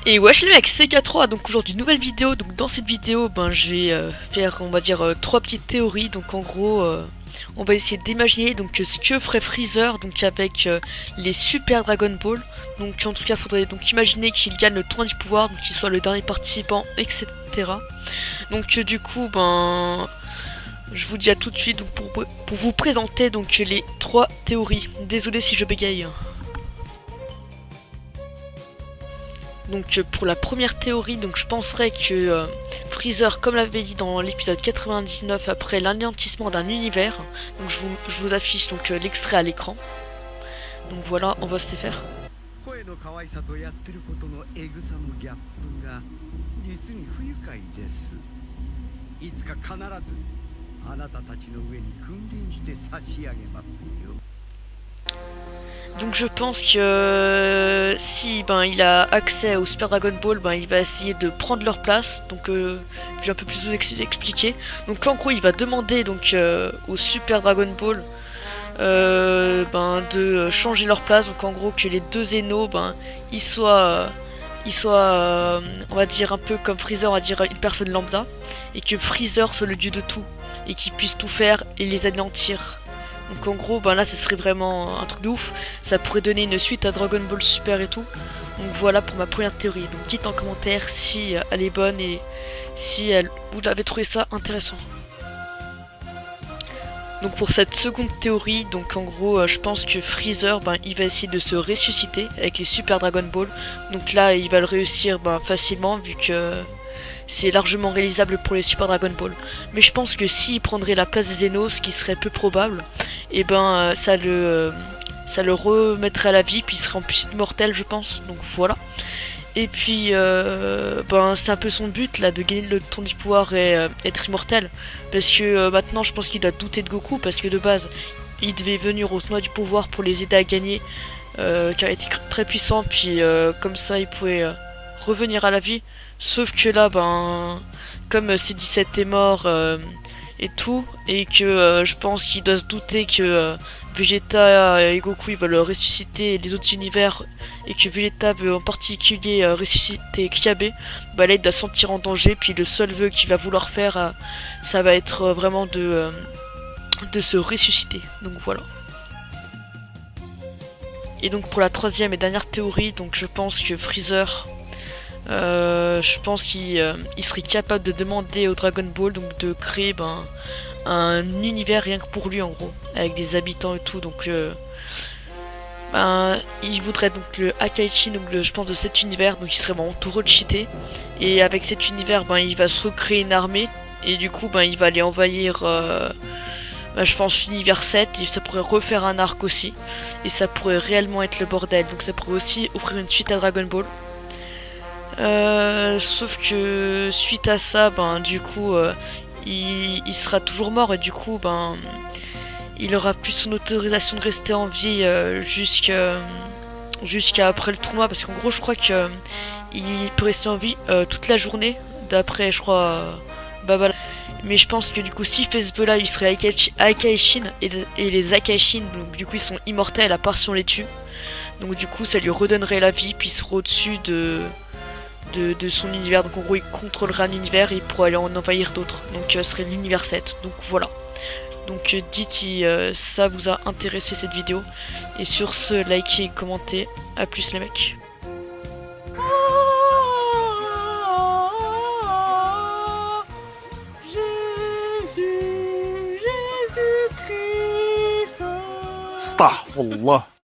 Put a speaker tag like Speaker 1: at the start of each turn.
Speaker 1: Et wesh les mecs, c'est K3, donc aujourd'hui nouvelle vidéo. Donc dans cette vidéo, je vais faire, on va dire, trois petites théories. Donc en gros, on va essayer d'imaginer donc ce que ferait Freezer donc avec les Super Dragon Ball. Donc en tout cas, faudrait donc imaginer qu'il gagne le tournoi du pouvoir, donc qu'il soit le dernier participant, etc. Donc du coup, je vous dis à tout de suite donc pour vous présenter donc les trois théories. Désolé si je bégaye. Donc pour la première théorie, donc je penserais que Freezer, comme l'avait dit dans l'épisode 99, après l'anéantissement d'un univers, donc je vous affiche donc l'extrait à l'écran. Donc voilà, on va se faire. Donc je pense que si il a accès au Super Dragon Ball, il va essayer de prendre leur place. Donc je vais un peu plus vous expliquer. Donc en gros il va demander donc au Super Dragon Ball de changer leur place. Donc en gros que les deux Zeno ils soient on va dire un peu comme Freezer, on va dire une personne lambda, et que Freezer soit le dieu de tout et qu'il puisse tout faire et les anéantir. Donc en gros, là, ça serait vraiment un truc de ouf. Ça pourrait donner une suite à Dragon Ball Super et tout. Donc voilà pour ma première théorie. Donc dites en commentaire si elle est bonne et si vous avez trouvé ça intéressant. Donc pour cette seconde théorie, donc en gros, je pense que Freezer, il va essayer de se ressusciter avec les Super Dragon Ball. Donc là, il va le réussir facilement vu que c'est largement réalisable pour les Super Dragon Ball. Mais je pense que s'il prendrait la place des Zeno, ce qui serait peu probable, et ça le remettrait à la vie, puis il serait en plus immortel, je pense. Donc voilà. Et puis c'est un peu son but là de gagner le tour du pouvoir et être immortel. Parce que maintenant je pense qu'il doit douter de Goku, parce que de base il devait venir au tournoi du pouvoir pour les aider à gagner, car il était très puissant, puis comme ça il pouvait revenir à la vie. Sauf que là, comme C17 est mort et tout, et que je pense qu'il doit se douter que Vegeta et Goku ils veulent ressusciter les autres univers, et que Vegeta veut en particulier ressusciter Kyabé, là il doit se sentir en danger, puis le seul vœu qu'il va vouloir faire, ça va être vraiment de se ressusciter. Donc voilà. Et donc pour la troisième et dernière théorie, donc je pense que Freezer, je pense qu'il serait capable de demander au Dragon Ball donc de créer un univers rien que pour lui, en gros, avec des habitants et tout. Donc il voudrait donc le Akaichi, donc je pense de cet univers, donc il serait vraiment tout recheaté. Et avec cet univers, il va se recréer une armée, et du coup il va aller envahir je pense l'univers 7, et ça pourrait refaire un arc aussi, et ça pourrait réellement être le bordel. Donc ça pourrait aussi offrir une suite à Dragon Ball. Sauf que suite à ça, du coup, il sera toujours mort, et du coup, il aura plus son autorisation de rester en vie jusqu'à après le tournoi, parce qu'en gros, je crois que il peut rester en vie toute la journée, d'après, je crois, voilà. Mais je pense que du coup, s'il fait ce vœu là, il serait Akaishin, et les Akaishin, donc du coup, ils sont immortels à part si on les tue. Donc du coup, ça lui redonnerait la vie, puis il sera au-dessus de son univers. Donc en gros il contrôlera un univers et il pourra aller en envahir d'autres. Donc ce serait l'univers 7. Donc voilà. Donc dites si ça vous a intéressé cette vidéo. Et sur ce, likez, commentez. A plus les mecs.
Speaker 2: Astaghfirullah.